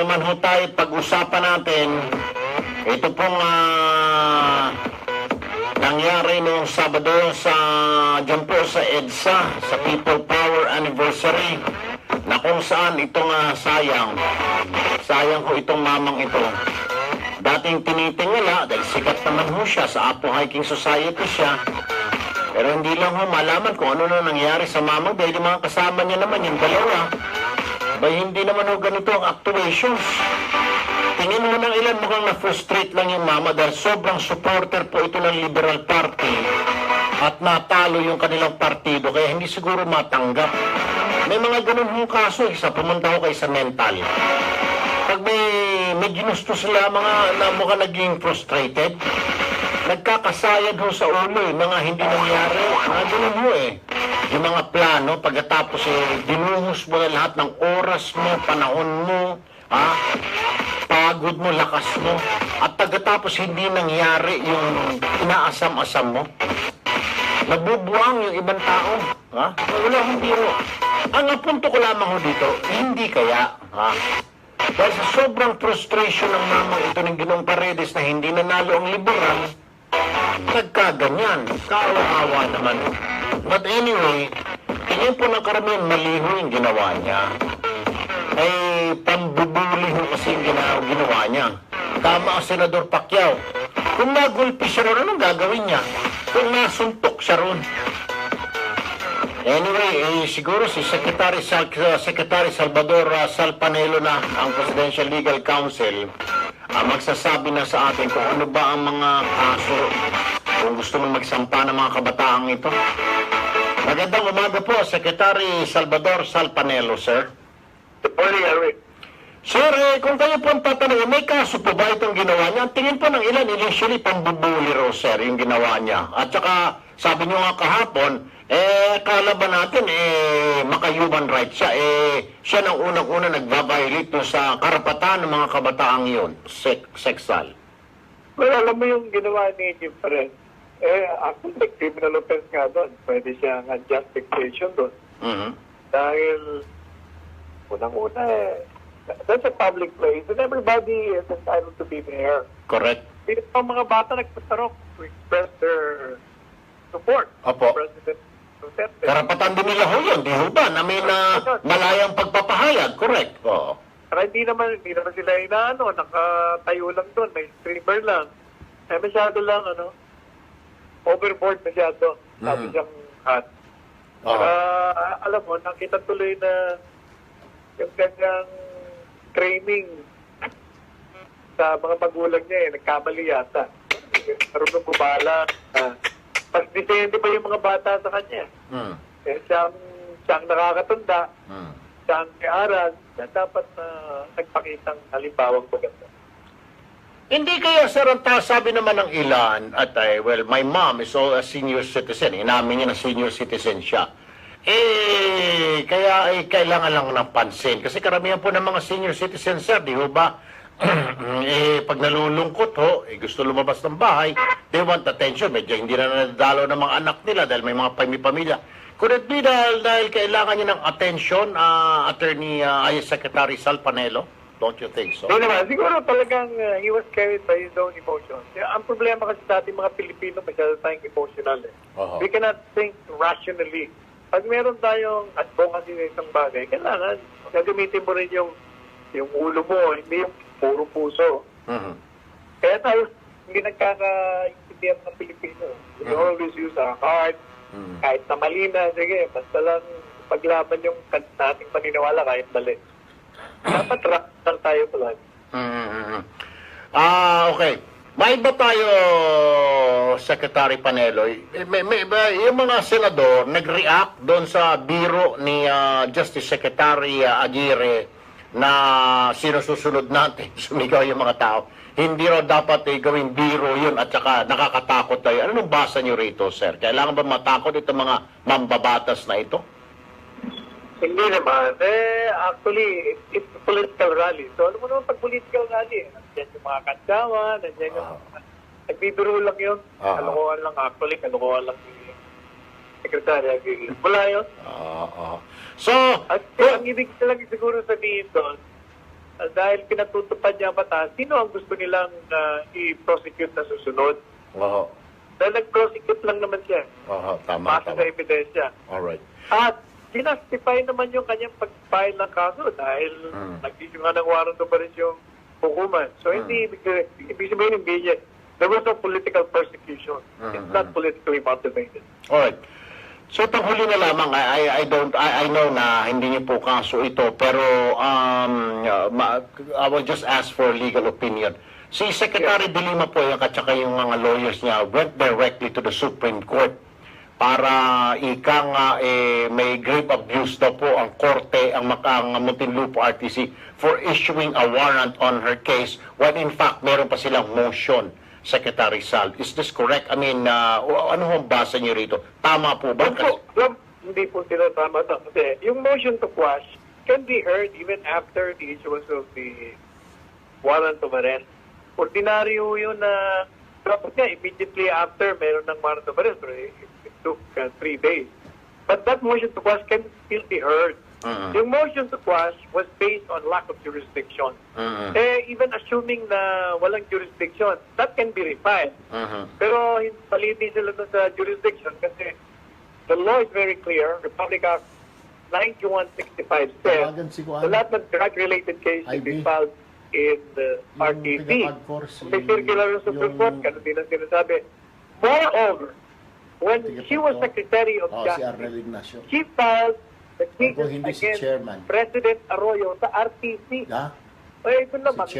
naman ho tayo, pag-usapan natin, ito pong nangyari noong Sabado dyan po sa EDSA, sa People Power Anniversary, na kung saan itong sayang ko itong mamang ito. Dating tinitingala, dahil sikat naman ho siya, sa Apo Hiking Society siya, pero hindi lang ho malaman kung ano na nangyari sa mamang dahil yung mga kasama niya naman, yung dalawa, hindi naman ho ganito ang actuations. Tingin mo ng ilan, mukhang na-frustrate lang yung mama dahil sobrang supporter po ito ng Liberal Party at natalo yung kanilang partido kaya hindi siguro matanggap. May mga ganun hong kaso, isa pumunta ko kay sa mental. Pag may ginusto sila, mga na mukhang naging frustrated, nagkakasayad ho sa ulo mga hindi nangyari. Mga ganun ho Yung mga plano, pagkatapos dinuhos mo na lahat ng oras mo, panahon mo, pagod mo, lakas mo, at pagkatapos hindi nangyari yung inaasam-asam mo. Nabubuang yung ibang tao. Wala akong biro. Ang punto ko lamang ho dito, hindi kaya, dahil sa sobrang frustration ng mamang ito ng Ginong Paredes na hindi nanalo ang liberal, nagkaganyan. Kaawa-awa naman. But anyway, tingin po ng karamihan maliho yung ginawa niya. Ay pambubuli ho kasi yung ginawa niya. Tama ang Senador Pacquiao. Kung nagulpi siya ron, anong gagawin niya? Kung nasuntok siya ron. Anyway, siguro si Secretary Salvador Salpanelo na ang Presidential Legal Counsel magsasabi na sa atin kung ano ba ang mga kaso kung gusto mong magsampa ng mga kabataang ito. Magandang umaga po, Secretary Salvador Salpanelo, sir. Good morning, Eric. Sir, kung kayo po ang tatanungin, may kaso po ba itong ginawa niya? Ang tingin po ng ilan, initially pambubuli raw, sir, yung ginawa niya. At saka, sabi niyo nga kahapon, kala ba natin, maka-human rights siya, siya nang unang-una nagbabiolate sa karapatan ng mga kabataang yun, sexual. Well, alam mo yung ginawa ni Jim Perez, actually, criminal offense nga doon. Pwede siyang unjust fixation doon. Mm-hmm. Dahil, unang-una, that's a public place and everybody is entitled to be there. Correct. Pero ang mga bata nagpatarok to express their support. Opo. President Duterte. Karapatan din nila ho yun, di ho ba? Na may malayang pagpapahayag, correct? Oo. Saka hindi naman sila nakatayo lang doon, may streamer lang. Masyado lang, overboard masyado. Sabi siyang hat. Alam mo, nakita tuloy na yung kanyang training sa mga magulang niya, nagkamali yata. Marunong bumala. Mas disente pa yung mga bata sa kanya. Siyang nakakatanda, siyang may-aral, na dapat nagpakitang halimbawang maganda. Hindi kaya, sir, ang sabi naman ng ilan, at well, my mom is all a senior citizen. Inamin niya na senior citizen siya. Kaya kailangan lang ng pansin. Kasi karamihan po ng mga senior citizens, sir, di ho ba? Pag nalulungkot ho, gusto lumabas ng bahay, they want attention. Medyo hindi na nadalo ng mga anak nila dahil may mga pamilya. Could it be dahil kailangan niya ng attention, Attorney Secretary Salpanelo? Don't you think so? So naman, siguro talagang he was carried by his own emotions. Ang problema kasi sa ating mga Pilipino, masyado tayong emotional. Uh-huh. We cannot think rationally. Pag meron tayong advocacy sa isang bagay, kailangan gagamitin mo rin yung ulo mo, hindi yung puro puso. Uh-huh. Kaya tayo hindi nagkakaintindihan ng Pilipino. We always use our heart, kahit na mali na, sige, basta lang paglaban yung nating paniniwala kahit mali. Dapat rational tayo palagi. Okay. May iba tayo, Secretary Panelo. Yung mga senador nag-react doon sa biro ni Justice Secretary Aguirre na sinusunod natin, sumigaw yung mga tao. Hindi raw dapat gawing biro yun at saka nakakatakot tayo. Anong basa niyo rito, sir? Kailangan ba matakot itong mga mambabatas na ito? Hindi naman. Actually, it's a political rally. So, alam mo naman pag political rally, nandiyan yung mga kantsawa, nandiyan yung nagbibiro lang yun. Kalokohan lang actually, kalokohan lang yung Secretary Aguirre. Wala yun. So, at ang ibig talaga siguro sabihin doon, dahil pinatutupad niya ang batas, sino ang gusto nilang i-prosecute na susunod? Oo. Dahil nag-prosecute lang naman siya. Oo, tama, Base tama. sa ebidensya. Alright. At sinastify naman yung kanyang pag-file ng kaso dahil nag-issue nga ng warrant of arrest yung hukuman. So hindi ibig sabihin hindi niya. There was no political persecution. It's not politically motivated. Alright. So panghuli na lamang, I know na hindi niyo po kaso ito, pero I will just ask for legal opinion. Si Secretary De Lima po at saka yung mga lawyers niya went directly to the Supreme Court para ika nga may grave abuse daw po ang korte, ang Muntinlupa RTC for issuing a warrant on her case when in fact meron pa silang motion, Secretary Sal. Is this correct? I mean, ano hong basa niyo rito? Tama po ba? Hindi po sila tama to. Kasi yung motion to quash can be heard even after the issuance of the warrant of arrest. Ordinaryo yun na dapat nga immediately after meron ng warrant of arrest. It took 3 days. But that motion to quash can still be heard. Yung motion to quash was based on lack of jurisdiction. Even assuming na walang jurisdiction, that can be refiled. Pero paliti sila dun sa jurisdiction kasi the law is very clear. Republic Act 9165 says the lahat ng drug-related case should be filed in the RTC. May circular ng Supreme Court, ganun din ang sinasabi. Moreover, when she was Secretary of Justice, she filed the cases against President Arroyo sa RTC. Ito naman,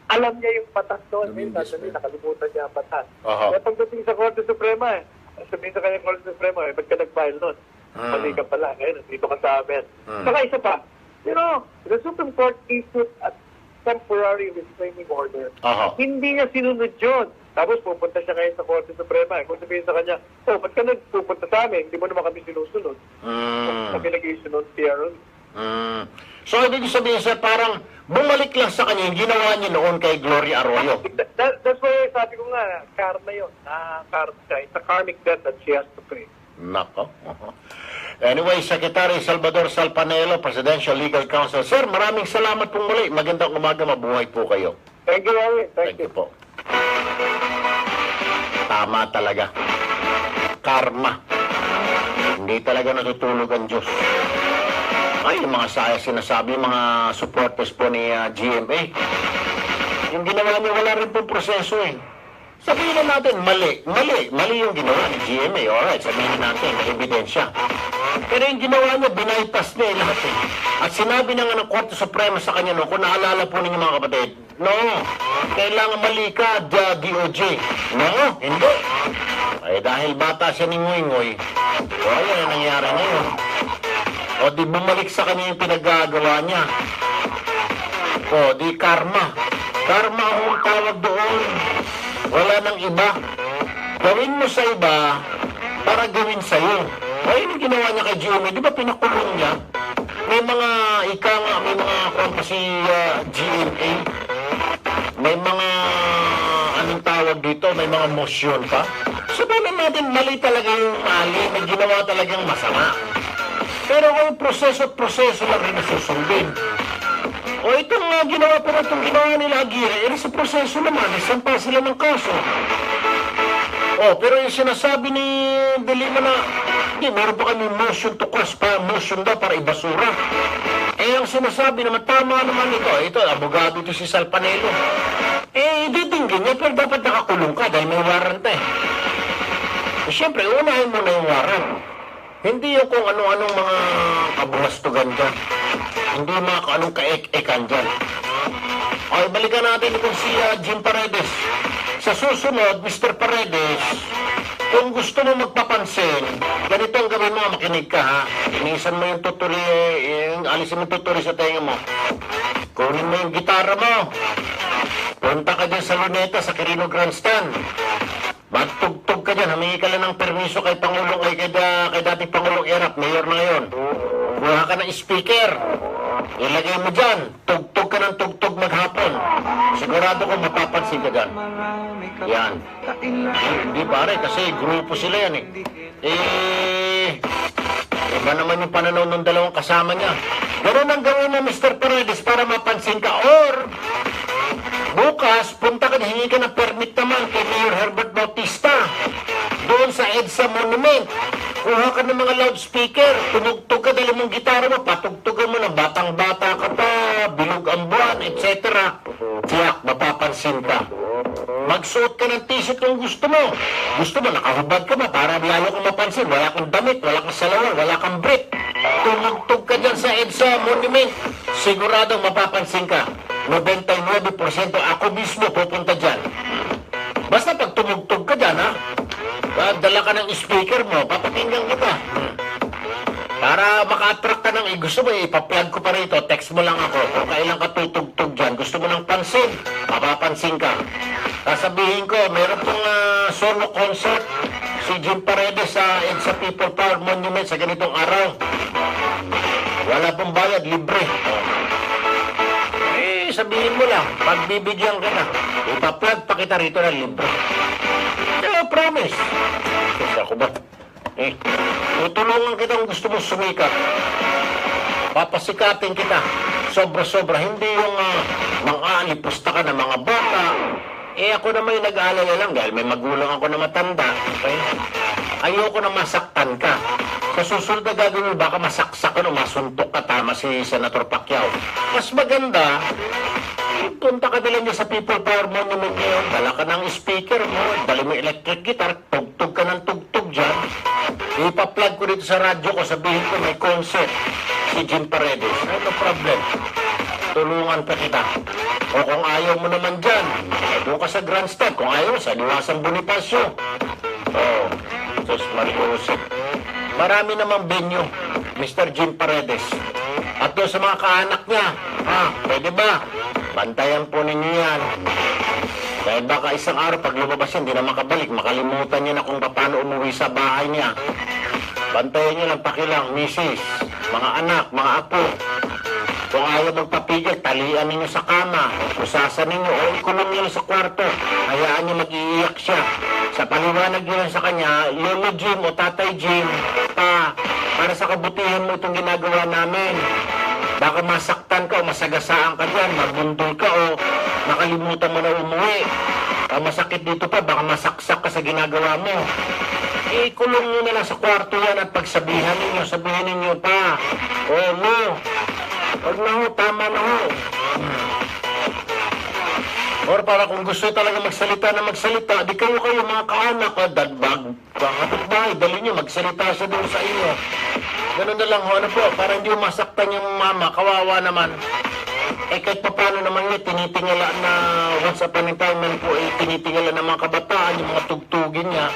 alam niya yung batas doon. Nakalimutan niya ang batas. Kaya pagdating sa Korte Suprema, sabihin sa kanya Korte Suprema, ba't ka nag-file nun? Mali ka pala. Ngayon, dito ka sa amin. Saka isa pa, the Supreme Court issued a temporary restraining order. Hindi niya sinunod yun. Tapos pupunta siya ngayon sa Korte Suprema. Kung sabihin sa kanya, ba't ka nagpupunta sa amin? Hindi mo naman kami sinusunod. Kami nag-issue nun, PRO. So, ibig sabihin sir, parang bumalik lang sa kanya yung ginawa niya noon kay Gloria Arroyo. That's why sabi ko nga, karma yun. It's a karmic debt that she has to pay. Nako. Anyway, Secretary Salvador Salpanelo, Presidential Legal Counsel. Sir, maraming salamat pong muli. Magandang umaga, mabuhay po kayo. Thank you, Larry. Thank you po. Tama talaga. Karma. Hindi talaga natutulog ang Diyos. Ay, yung mga sinasabi, mga supporters po ni GMA. Yung ginawa niya, wala rin pong proseso eh. Sabihin na natin, mali yung ginawa ni GMA. Alright, sabihin natin, may ebidensya. Pero yung ginawa niya, binaypas niya lahat eh. At sinabi na nga ng Korte Suprema sa kanya, kung naalala po ninyo mga kapatid, no, kailangan mali ka, DOJ. No, hindi. Ay dahil bata siya ni Ngoy-Ngoy, wala na nangyari ngayon. O di bumalik sa kanya yung pinagagawa niya. O di karma. Karma ang tawag doon. Wala nang iba. Gawin mo sa iba para gawin sa'yo. Ay, yung ginawa niya kay GMA, di ba pinakulong niya? May mga may mga si GMA. May mga anong tawag dito, may mga motion pa. Sabihin natin, mali talaga yung mali, may ginawa talagang masama. Pero kung proseso lang rin susundin. O itong ginawa pero itong ginawa nila Aguirre, sa proseso naman, isampa sila ng kaso. Pero yung sinasabi ni De Lima na, hindi, meron pa kami motion to quash pa, motion daw para ibasura. Ang sinasabi naman, tama naman ito, abogado ito si Salpanelo. Didinggin niya, pero dapat nakakulong ka dahil may warrant eh. Siyempre, unahin mo na yung warrant. Hindi yung kung ano-anong mga kabulastugan dyan. Hindi mga kung anong kaek-ekan dyan. Okay, balikan natin kung si Jim Paredes. Sa susunod, Mr. Paredes, kung gusto mo magpapansin, ganito ang gawin mo, makinig ka ha. Inisan mo yung tuturi, alisin mo yung tuturi sa tenga mo. Kunin mo yung gitara mo. Punta ka dyan sa Luneta, sa Quirino Grandstand. Magtugtog ka dyan, humingi ka lang ng permiso kay Pangulong, kay dating Pangulong Erap, mayor na ngayon. Kuha ka ng speaker. Ilagay mo dyan, tugtog ka ng tugtog maghapon. Sigurado ko mapapansin ka dyan. Yan. Hindi pare, kasi grupo sila yan eh. Iba naman yung pananaw ng dalawang kasama niya. Ganun ang gawin mo, Mr. Paredes, para mapansin ka. Or, bukas, punta ka, hingi ka ng permit naman kay Mayor Herbert Bautista. Doon sa EDSA Monument. Kuha ka ng mga loudspeaker. Tumugtog ka, dali mong gitara mo. Patugtugan mo ng batang-bata ka pa. Bilog ang buwan, etc. Tiyak, mapapansin ka. Magsuot ka ng t-shirt kung gusto mo. Gusto mo, nakahubad ka ba para lalo kang mapansin. Wala kang damit, wala kang salawan, wala kang brief. Tumugtog ka dyan sa EDSA Monument. Siguradong mapapansin ka. 99% ako mismo pupunta dyan. Basta pag tumugtog ka dyan, ha? Dala ka ng speaker mo, papakinggan kita. Para maka-attract ka ng gusto mo, ipa-plug ko pa rito, text mo lang ako. Kung kailan ka tutugtog dyan, gusto mo ng pansin, mapapansin ka. Sasabihin ko, meron pong solo concert si Jim Paredes sa EDSA People Power Monument sa ganitong araw. Wala pong bayad, libre. Sabihin mo lang, pagbibigyan ka na, ipa-plug pa kita rito ng libre. Kaya promise. Kasi ako ba? Tutulungan kita kung gusto mo sumikat. Papasikatin kita. Sobra-sobra. Hindi yung mang-aalipusta ka ng mga bata. Ako naman yung nag-aalala lang dahil may magulang ako na matanda. Okay? Ayoko na masaktan ka. Sa susunod na gagawin, baka masaksak ka o masuntok ka, tama si Senator Pacquiao. Mas maganda, punta ka dala niya sa People Power Monument ngayon, dala ka ng speaker mo, dala mo electric guitar, tugtog ka ng tugtog dyan. Ipa-plug ko dito sa radyo ko, sabihin ko may concert si Jim Paredes. No problem. Tulungan pa kita. O kung ayaw mo naman dyan, doon ka sa grandstand. Kung ayaw, sa Diwasang Bonifacio. Sus Mariusip. Marami namang venue, Mr. Jim Paredes. At doon sa mga kaanak niya, pwede ba? Bantayan po ninyo yan. Dahil baka isang araw pag lumabas yan, hindi na makabalik. Makalimutan niya na kung paano umuwi sa bahay niya. Bantayan niyo lang pakilang, misis, mga anak, mga apo. Kung ayaw magpapigil, talian ninyo sa kama, usasan ninyo, o ikulong niyo sa kwarto. Hayaan niyo mag-iiyak siya. Sa paliwanag niyo lang sa kanya, Lolo Jim o Tatay Jim, para sa kabutihan mo itong ginagawa namin. Baka masaktan ka o masagasaan ka dyan, magbundol ka o nakalimutan mo na umuwi. Masakit dito pa, baka masaksak ka sa ginagawa mo. Ikulong nyo na lang sa kwarto yan at pagsabihan ninyo, sabihin ninyo pa, no, wag na ho, tama na ho. Or para kung gusto talaga magsalita na magsalita, di kayo mga kaanak, dadbag, kapitbahay, dali nyo, magsalita siya doon sa inyo. Ganun na lang ho, para hindi masaktan yung mama, kawawa naman. Kahit pa paano naman yun, tinitingala na once upon a time man po, tinitingala ng mga kabataan, yung mga tugtugin niya.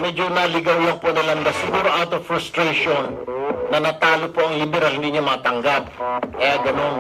Medyo naligaw lang po na landas. Siguro out of frustration na natalo po ang liberal, hindi niya matanggap. Ganun.